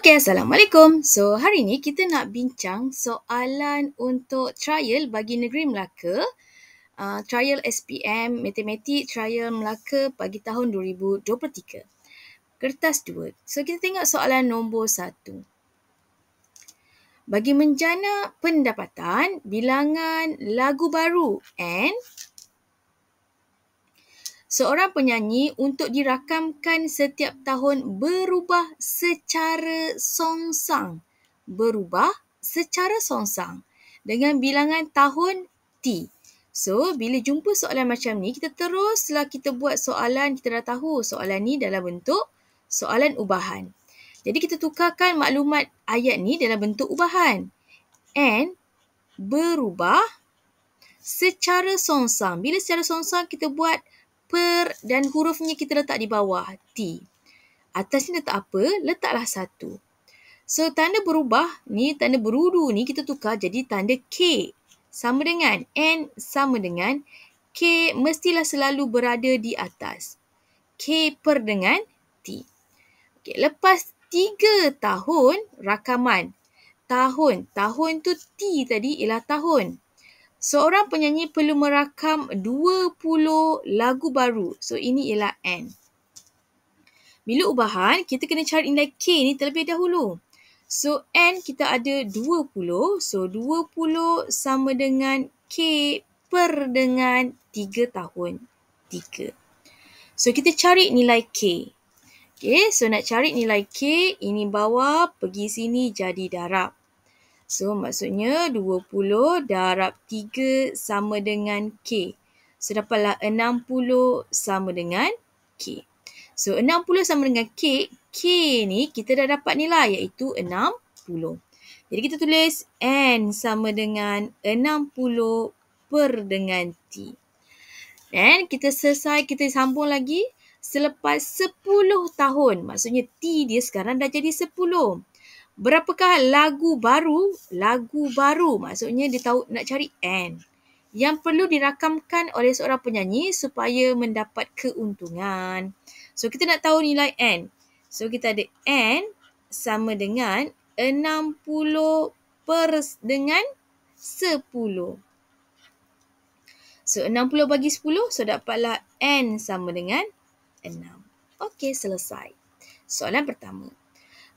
Okay, Assalamualaikum. So, hari ni kita nak bincang soalan untuk trial bagi Negeri Melaka. Trial SPM Matematik Trial Melaka bagi tahun 2023. Kertas 2. So, kita tengok soalan nombor 1. Bagi menjana pendapatan, bilangan lagu baru and seorang penyanyi untuk dirakamkan setiap tahun berubah secara songsang. Berubah secara songsang dengan bilangan tahun T. So, bila jumpa soalan macam ni, kita teruslah kita buat soalan. Kita dah tahu soalan ni dalam bentuk soalan ubahan. Jadi, kita tukarkan maklumat ayat ni dalam bentuk ubahan. And berubah secara songsang. Bila secara songsang, kita buat per dan hurufnya kita letak di bawah, T. Atas ni letak apa? Letaklah 1. So, tanda berubah ni, tanda berudu ni kita tukar jadi tanda K. Sama dengan N, sama dengan K mestilah selalu berada di atas. K per dengan T. Okay, lepas 3 tahun rakaman. Tahun tu T tadi ialah tahun. Seorang penyanyi perlu merakam 20 lagu baru. So, ini ialah N. Bila ubahan, kita kena cari nilai K ni terlebih dahulu. So, N kita ada 20. So, 20 sama dengan K per dengan 3 tahun 3. So, kita cari nilai K. Okay, so nak cari nilai K, ini bawah, pergi sini jadi darab. So, maksudnya 20 darab 3 sama dengan K. So, dapatlah 60 sama dengan K. So, 60 sama dengan K. K ni kita dah dapat nilai iaitu 60. Jadi, kita tulis N sama dengan 60 per dengan T. Dan kita selesai, kita sambung lagi. Selepas 10 tahun, maksudnya T dia sekarang dah jadi 10. Berapakah lagu baru? Lagu baru maksudnya dia tahu nak cari N. Yang perlu dirakamkan oleh seorang penyanyi supaya mendapat keuntungan. So, kita nak tahu nilai N. So, kita ada N sama dengan 60 per dengan 10. So, 60 bagi 10, so dapatlah N sama dengan 6. Okey, selesai. Soalan pertama.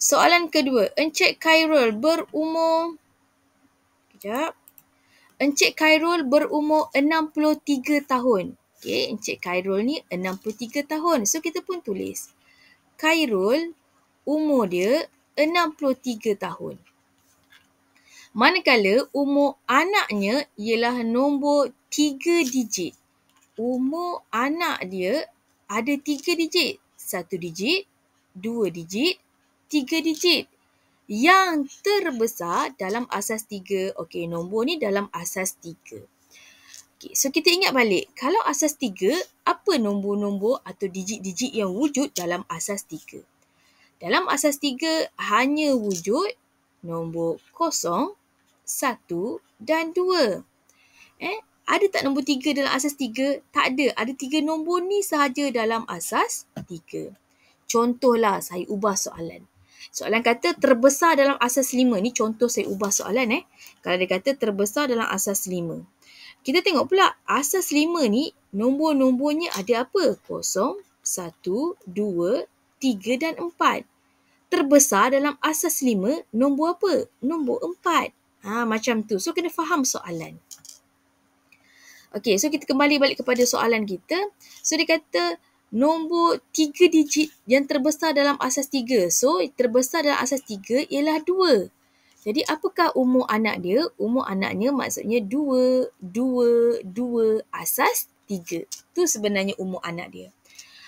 Soalan kedua, Encik Khairul berumur Encik Khairul berumur 63 tahun. Okey, Encik Khairul ni 63 tahun. So, kita pun tulis. Khairul, umur dia 63 tahun. Manakala umur anaknya ialah nombor 3 digit. Umur anak dia ada 3 digit. 1 digit, 2 digit, 3 digit. Yang terbesar dalam asas 3. Okey, nombor ni dalam asas 3. Okey, so kita ingat balik. Kalau asas 3, apa nombor-nombor atau digit-digit yang wujud dalam asas 3? Dalam asas 3, hanya wujud nombor 0, 1 dan 2. Ada tak nombor 3 dalam asas 3? Tak ada. Ada 3 nombor ni sahaja dalam asas 3. Contohlah, saya ubah soalan. Soalan kata terbesar dalam asas 5. Ni contoh saya ubah soalan. Kalau dia kata terbesar dalam asas 5. Kita tengok pula asas 5 ni nombor-nombornya ada apa? 0, 1, 2, 3 dan 4. Terbesar dalam asas 5 nombor apa? Nombor 4. Macam tu. So, kena faham soalan. Okey, so kita kembali balik kepada soalan kita. So, dia kata nombor 3 digit yang terbesar dalam asas 3. So, terbesar dalam asas 3 ialah 2. Jadi, apakah umur anak dia? Umur anaknya maksudnya 2, 2, 2 asas 3. Itu sebenarnya umur anak dia.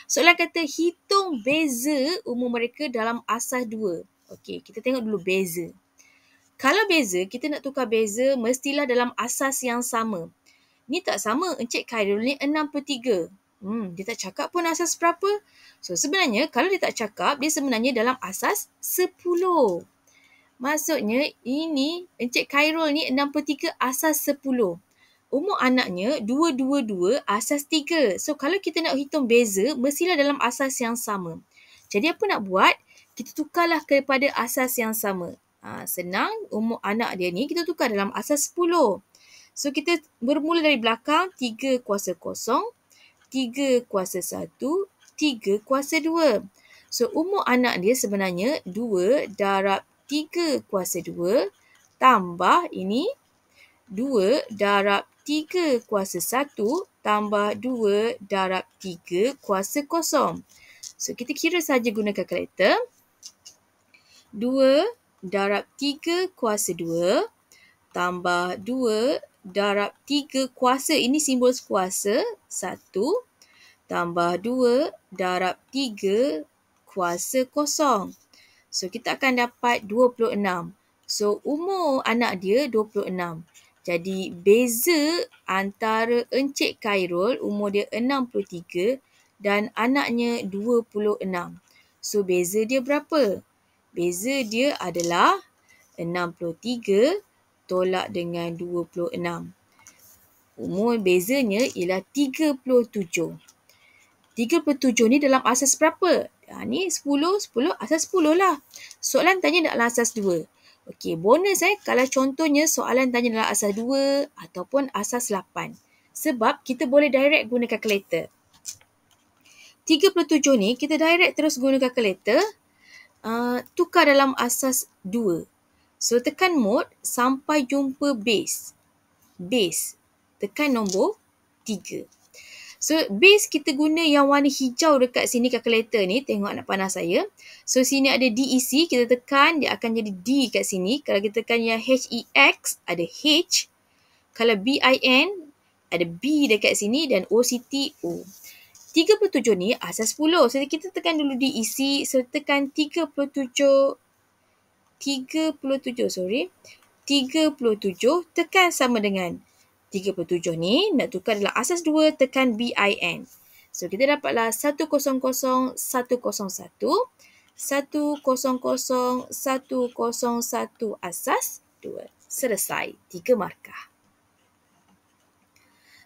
Soalan kata hitung beza umur mereka dalam asas 2. Okey, kita tengok dulu beza. Kalau beza, kita nak tukar beza mestilah dalam asas yang sama. Ni tak sama. Encik Khairul ni 63. Dia tak cakap pun asas berapa. So, sebenarnya kalau dia tak cakap, dia sebenarnya dalam asas 10. Maksudnya, ini Encik Khairul ni 63 asas 10. Umur anaknya 222 asas 3. So, kalau kita nak hitung beza, mestilah dalam asas yang sama. Jadi, apa nak buat? kita tukarlah kepada asas yang sama. Senang, umur anak dia ni kita tukar dalam asas 10. So, kita bermula dari belakang, 3 kuasa kosong, 3 kuasa 1, 3 kuasa 2. So, umur anak dia sebenarnya 2 darab 3 kuasa 2 tambah ini 2 darab 3 kuasa 1 tambah 2 darab 3 kuasa kosong. So, kita kira saja guna kalkulator. 2 darab 3 kuasa 2 tambah 2 darab 3 kuasa, ini simbol kuasa, 1 tambah 2 darab 3 kuasa kosong. So, kita akan dapat 26. So, umur anak dia 26. Jadi, beza antara Encik Khairul, umur dia 63 dan anaknya 26. So, beza dia berapa? Beza dia adalah 63 tolak dengan 26. Umur bezanya ialah 37. 37 ni dalam asas berapa? Ni 10, asas 10 lah. Soalan tanya dalam asas 2. Okey, bonus kalau contohnya soalan tanya dalam asas 2 ataupun asas 8. Sebab kita boleh direct guna kalkulator. 37 ni kita direct terus guna kalkulator. Tukar dalam asas 2. So, tekan mode sampai jumpa base. Base. Tekan nombor 3. So, base kita guna yang warna hijau dekat sini kalkulator ni. Tengok anak panah saya. So, sini ada DEC. Kita tekan, dia akan jadi D kat sini. Kalau kita tekan yang HEX, ada H. Kalau BIN, ada B dekat sini dan OCT, O. 37 ni asas 10. So, kita tekan dulu DEC. So, tekan 37, tekan sama dengan 37 ni, nak tukar dalam asas 2, tekan BIN. So, kita dapatlah 100, 101, 100, 101 asas 2. Selesai. 3 markah.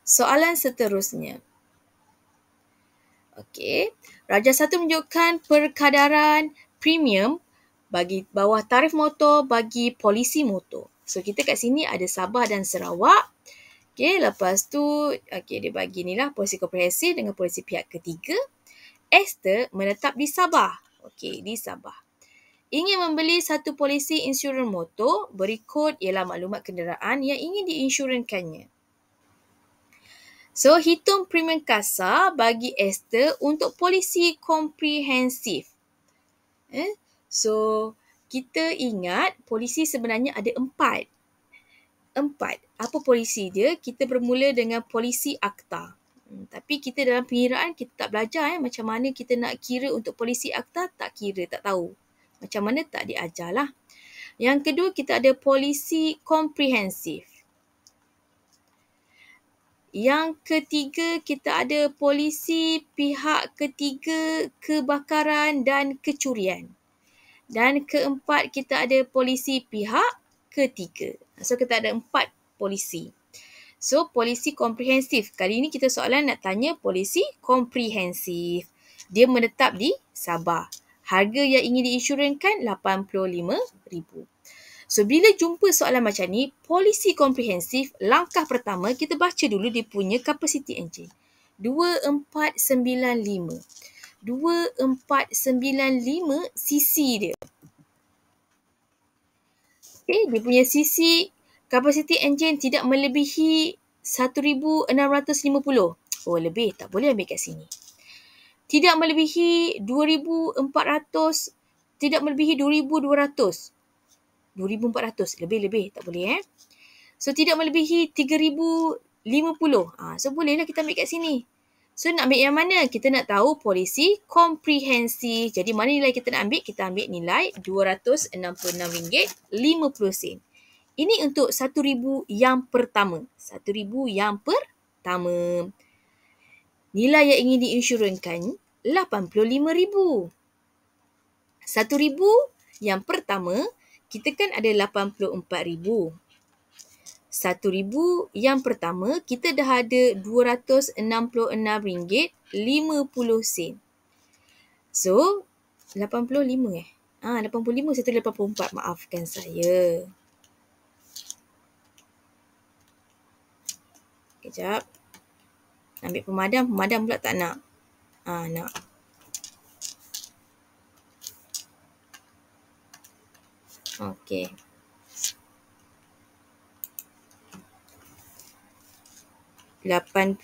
Soalan seterusnya. Okey. Darjah 1 menunjukkan perkadaran premium bagi bawah tarif motor bagi polisi motor. So, kita kat sini ada Sabah dan Sarawak. Okey, lepas tu, dia bagi ni lah polisi komprehensif dengan polisi pihak ketiga. Esther menetap di Sabah. Okey, di Sabah. Ingin membeli satu polisi insurans motor, berikut ialah maklumat kenderaan yang ingin diinsurankannya. So, hitung premium kasar bagi Esther untuk polisi komprehensif. So, kita ingat polisi sebenarnya ada 4. Apa polisi dia? Kita bermula dengan polisi akta. Tapi kita dalam pengiraan kita tak belajar macam mana kita nak kira untuk polisi akta, tak kira, tak tahu. Macam mana tak diajar lah. Yang kedua, kita ada polisi komprehensif. Yang ketiga, kita ada polisi pihak ketiga kebakaran dan kecurian. Dan keempat, kita ada polisi pihak ketiga. So, kita ada 4 polisi. So, polisi komprehensif. Kali ini kita soalan nak tanya polisi komprehensif. Dia menetap di Sabah. Harga yang ingin diinsurankan RM85,000. So, bila jumpa soalan macam ni, polisi komprehensif, langkah pertama kita baca dulu dia punya capacity engine. 2495. 2495 cc dia. Okay, dia punya cc capacity engine tidak melebihi 1650. Oh, lebih. Tak boleh ambil kat sini. Tidak melebihi 2400. Tidak melebihi 2200. 2400. Lebih. Tak boleh. So, tidak melebihi 3050. So, bolehlah kita ambil kat sini. So, nak ambil yang mana? Kita nak tahu polisi komprehensif. Jadi, mana nilai kita nak ambil? Kita ambil nilai RM266.50. Ini untuk 1,000 yang pertama. 1,000 yang pertama. Nilai yang ingin diinsurankan RM85,000. 1,000 yang pertama, kita kan ada RM84,000. 1,000 yang pertama, kita dah ada RM266.50. So, 85 85, saya tulis 84. Maafkan saya. Kejap. Ambil pemadam. Pemadam pula tak nak. Nak. Okey. $80.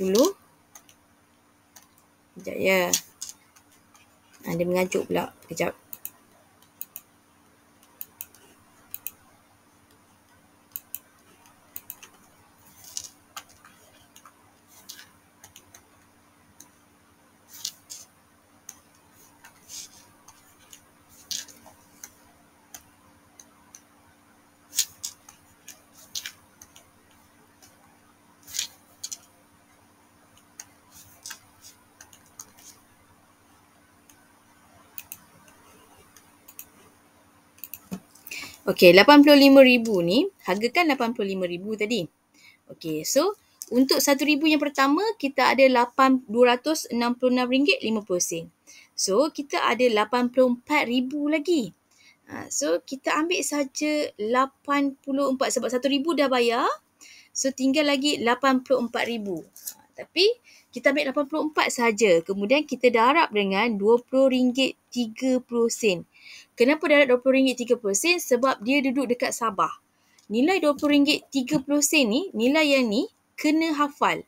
Sekejap ya. Dia mengajuk pula. Kejap. Okey, 85,000 ni, harga kan 85,000 tadi. Okey, so untuk 1,000 yang pertama, kita ada RM266.50. So, kita ada 84,000 lagi. So, kita ambil saja 84 sebab 1,000 dah bayar. So, tinggal lagi 84,000. Tapi, kita ambil 84 saja. Kemudian, kita darab dengan RM20.30. Kenapa darab RM20.30? Sebab dia duduk dekat Sabah. Nilai RM20.30 ni, nilai yang ni kena hafal.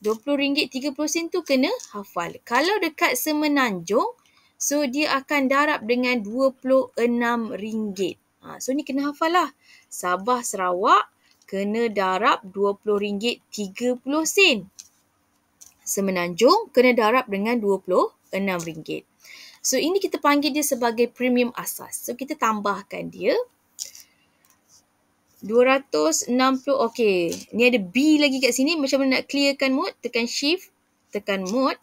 RM20.30 tu kena hafal. Kalau dekat Semenanjung, so dia akan darab dengan RM26. So ni kena hafal lah. Sabah Sarawak kena darab RM20.30. Semenanjung kena darab dengan RM26. So ini kita panggil dia sebagai premium asas. So kita tambahkan dia. 260, okey. Ni ada B lagi kat sini. Macam mana nak clearkan mode? Tekan shift, tekan mode.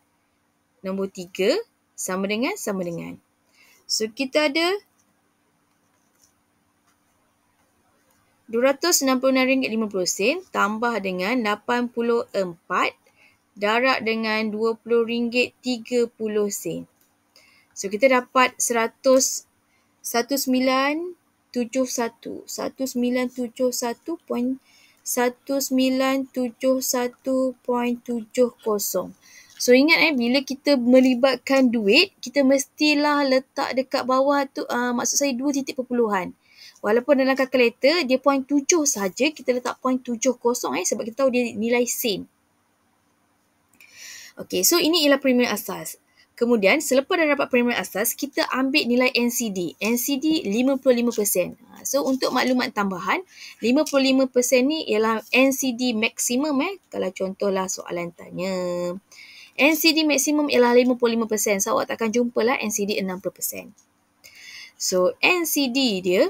Nombor 3, sama dengan. So kita ada RM266.50 tambah dengan 84 darab dengan RM20.30. So kita dapat 1971.70. So ingat bila kita melibatkan duit, kita mestilah letak dekat bawah tu, maksud saya 2 titik perpuluhan. Walaupun dalam kalkulator dia 0.7 saja, kita letak 0.70 sebab kita tahu dia nilai sen. Okey, so ini ialah premium asas. Kemudian selepas dah dapat premium asas, kita ambil nilai NCD. NCD 55%. So untuk maklumat tambahan, 55% ni ialah NCD maksimum kalau contohlah soalan tanya. NCD maksimum ialah 55%. So awak takkan jumpalah NCD 60%. So NCD dia,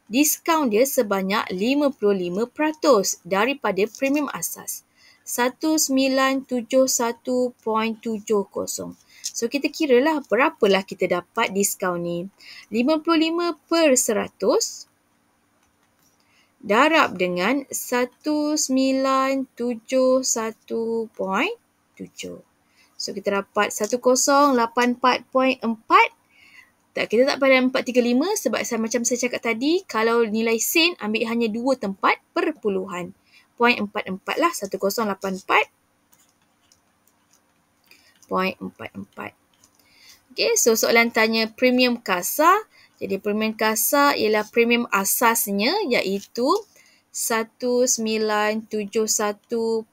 diskaun dia sebanyak 55% daripada premium asas. 1971.70. So kita kiralah berapalah kita dapat diskaun ni. 55% darab dengan 1971.7. So kita dapat 1084.4. Kita tak pada 435 sebab macam saya cakap tadi, kalau nilai sen ambil hanya 2 tempat perpuluhan. 0.44 lah, 1084.44. Okay, so soalan tanya premium kasar. Jadi premium kasar ialah premium asasnya iaitu 1971.70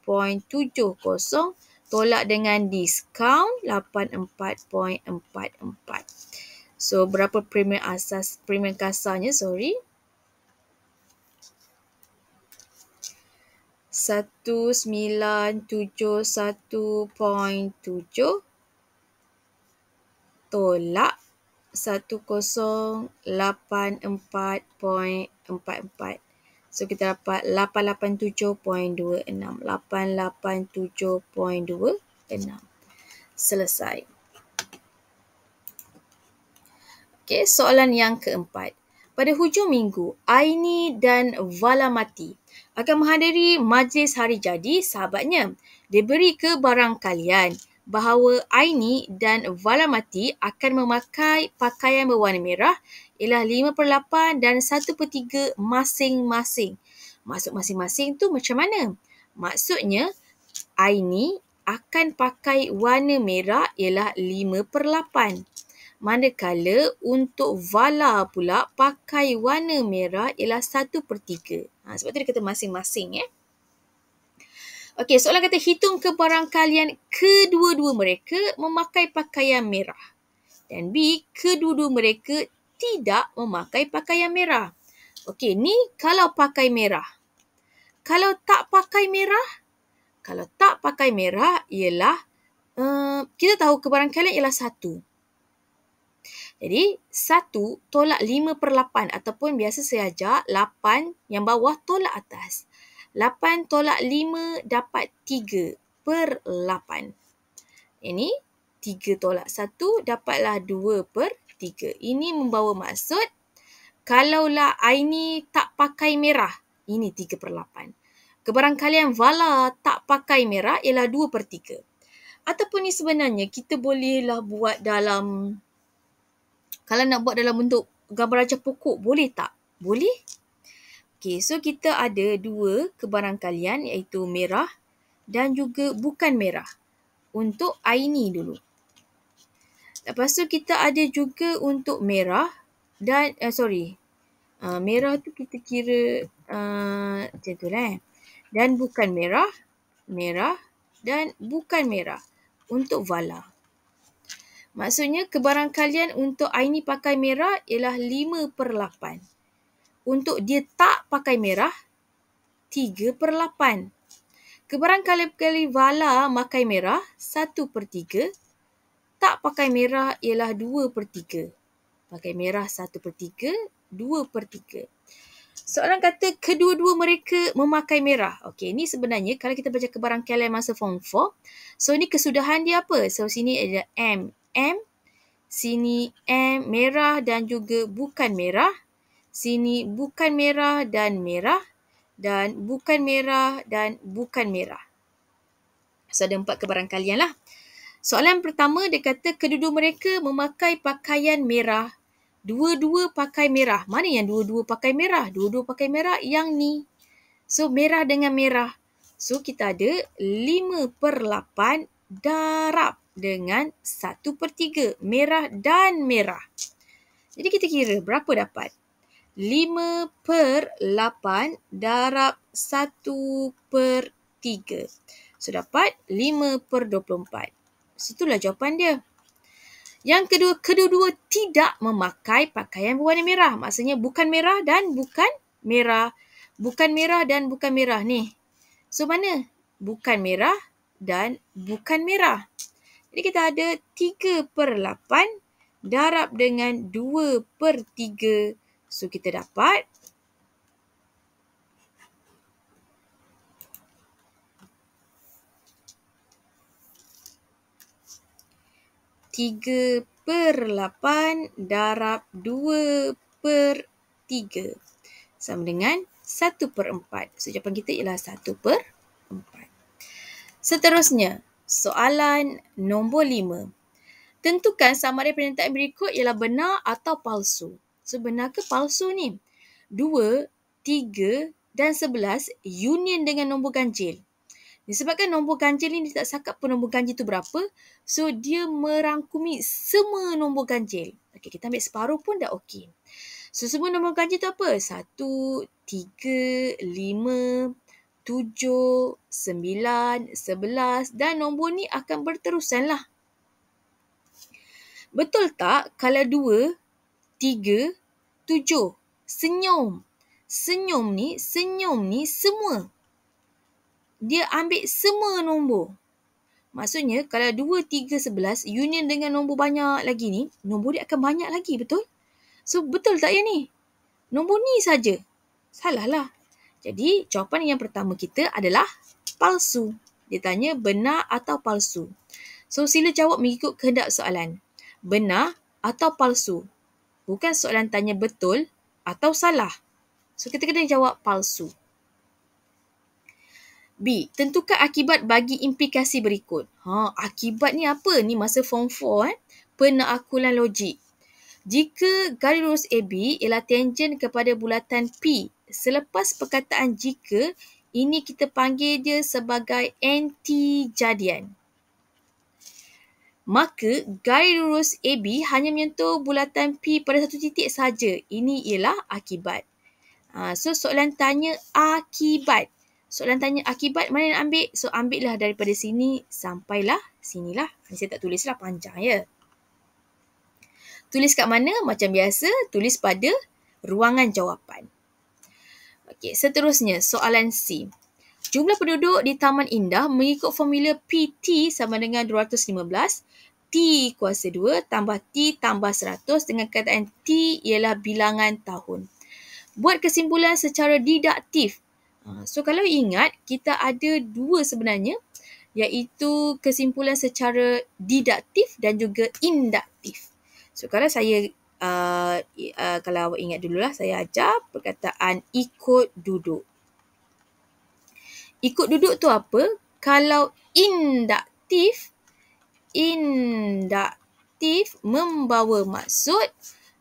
tolak dengan diskaun 84.44. So berapa premium asas, premium kasarnya, 1971.7 tolak 1084.44. So kita dapat 887.26. 887.26. Selesai. Okey, soalan yang keempat. Pada hujung minggu, Aini dan Valamati akan menghadiri majlis hari jadi sahabatnya. Diberi ke barang kalian bahawa Aini dan Valamati akan memakai pakaian berwarna merah ialah 5/8 dan 1/3 masing-masing. Maksud masing-masing tu macam mana? Maksudnya, Aini akan pakai warna merah ialah 5/8. Manakala untuk Vala pula pakai warna merah ialah 1/3. Sebab tu dia kata masing-masing. Okey, soalan kata hitung kebarangkalian kedua-dua mereka memakai pakaian merah. Dan B, kedua-dua mereka tidak memakai pakaian merah. Okey, ni kalau pakai merah. Kalau tak pakai merah? Kalau tak pakai merah ialah, kita tahu kebarangkalian ialah 1. Jadi, 1 tolak 5/8 ataupun biasa saya ajar 8 yang bawah tolak atas. 8 tolak 5 dapat 3/8. Ini 3 tolak 1 dapatlah 2/3. Ini membawa maksud kalaulah Aini tak pakai merah, ini 3/8. Kebarangkalian Vala tak pakai merah ialah 2/3. Ataupun ni sebenarnya kita bolehlah buat dalam, kalau nak buat dalam bentuk gambar rajah pokok, boleh tak? Boleh. Okey, so kita ada 2 kebarangkalian iaitu merah dan juga bukan merah. Untuk Aini dulu. Lepas tu kita ada juga untuk merah dan, merah tu kita kira macam tu lah. Dan bukan merah, merah dan bukan merah untuk Vala. Maksudnya kebarangkalian untuk Aini pakai merah ialah 5/8. Untuk dia tak pakai merah, 3/8. Kebarangkalian Vala pakai merah, 1/3. Tak pakai merah ialah 2/3. Pakai merah 1/3, 2/3. Soalan kata kedua-dua mereka memakai merah. Okey, ni sebenarnya kalau kita baca kebarangkalian masa form 4, so ni kesudahan dia apa? So sini ada M, sini M merah dan juga bukan merah. Sini bukan merah dan merah. Dan bukan merah dan bukan merah. So ada 4 kebarangkalian lah. Soalan pertama dia kata kedua-dua mereka memakai pakaian merah. Dua-dua pakai merah. Mana yang dua-dua pakai merah? Dua-dua pakai merah yang ni. So merah dengan merah. So kita ada 5/8 darab dengan 1/3. Merah dan merah. Jadi kita kira berapa dapat? 5/8 darab 1/3. So dapat 5/24. Itulah jawapan dia. Yang kedua, kedua-dua tidak memakai pakaian berwarna merah. Maksudnya bukan merah dan bukan merah. Bukan merah dan bukan merah ni. So mana? Bukan merah dan bukan merah. Jadi kita ada 3/8 darab dengan 2/3. So kita dapat 3/8 darab 2/3 sama dengan 1/4. So jawapan kita ialah 1/4. Seterusnya, soalan nombor 5. Tentukan samaran pernyataan berikut ialah benar atau palsu. So benar ke palsu ni? 2, 3 dan 11 union dengan nombor ganjil. Disebabkan nombor ganjil ni dia tak cakap pun nombor ganjil tu berapa, so dia merangkumi semua nombor ganjil. Okey, kita ambil separuh pun dah okey. So semua nombor ganjil tu apa? 1, 3, 5, 7, 9, 11 dan nombor ni akan berterusan lah. Betul tak kalau 2, 3, 7 senyum? Senyum ni semua. Dia ambil semua nombor. Maksudnya kalau 2, 3, 11 union dengan nombor banyak lagi ni, nombor dia akan banyak lagi, betul? So betul tak yang ni? Nombor ni saja. Salah lah. Jadi jawapan yang pertama kita adalah palsu. Dia tanya benar atau palsu. So sila jawab mengikut kehendak soalan. Benar atau palsu. Bukan soalan tanya betul atau salah. So kita kena jawab palsu. B. Tentukan akibat bagi implikasi berikut. Akibat ni apa? Ni masa form 4 penaakulan logik. Jika garis lurus AB ialah tangent kepada bulatan P, selepas perkataan jika, ini kita panggil dia sebagai anti-jadian. Maka garis lurus AB hanya menyentuh bulatan P pada satu titik saja. Ini ialah akibat. So soalan tanya akibat. Soalan tanya akibat mana nak ambil? So ambillah daripada sini sampailah sinilah. Saya tak tulislah panjang ya. Tulis kat mana? Macam biasa, tulis pada ruangan jawapan. Okey, seterusnya soalan C. Jumlah penduduk di Taman Indah mengikut formula PT sama dengan 215, T kuasa 2 tambah T tambah 100 dengan kataan T ialah bilangan tahun. Buat kesimpulan secara didaktif. So kalau ingat, kita ada dua sebenarnya, iaitu kesimpulan secara didaktif dan juga induktif. So kalau saya, kalau awak ingat dululah, saya ajar perkataan ikut duduk. Ikut duduk tu apa? Kalau induktif membawa maksud.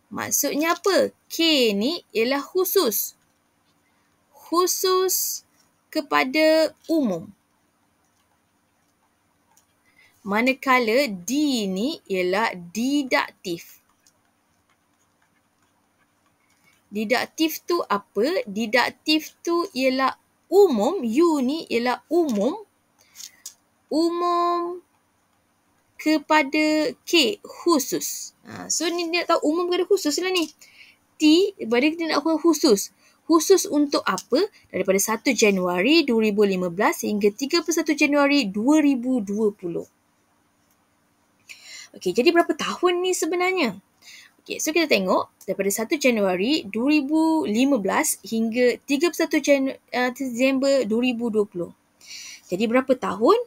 Maksudnya apa? K ni ialah khusus. Khusus kepada umum. Manakala D ni ialah didaktif. Didaktif tu apa? Didaktif tu ialah umum. U ni ialah umum. Umum kepada K, khusus. So ni dia nak tahu umum kepada khusus lah ni. T, pada kita nak khusus. Khusus untuk apa? Daripada 1 Januari 2015 hingga 31 Januari 2020. Okey, jadi berapa tahun ni sebenarnya? Okey, so kita tengok daripada 1 Januari 2015 hingga 31 Disember 2020. Jadi berapa tahun?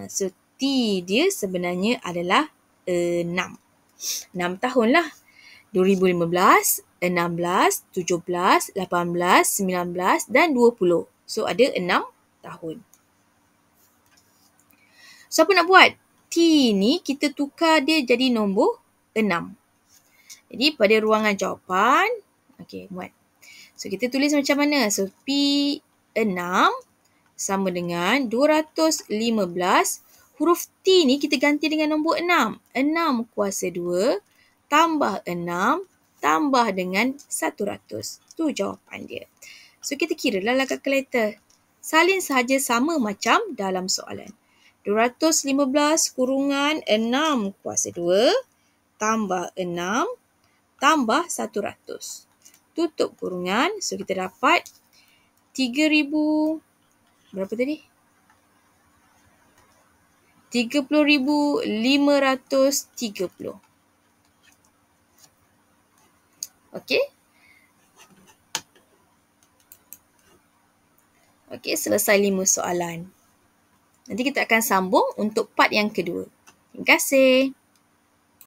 So T dia sebenarnya adalah 6. 6 tahun lah. 2015, 16, 17, 18, 19 dan 20. So ada 6 tahun. So apa nak buat? T ni kita tukar dia jadi nombor 6. Jadi pada ruangan jawapan, okey, muat. So kita tulis macam mana? So P6 sama dengan 215. Huruf T ni kita ganti dengan nombor 6. 6 kuasa 2 tambah 6 tambah dengan 100. Tu jawapan dia. So kita kiralah lah kalkulator. Salin sahaja sama macam dalam soalan. 215 kurungan 6 kuasa 2 tambah 6 tambah 100. Tutup kurungan. So kita dapat 3,000 berapa tadi? 30,530. Okey. Okey, selesai 5 soalan. Nanti kita akan sambung untuk part yang kedua. Terima kasih.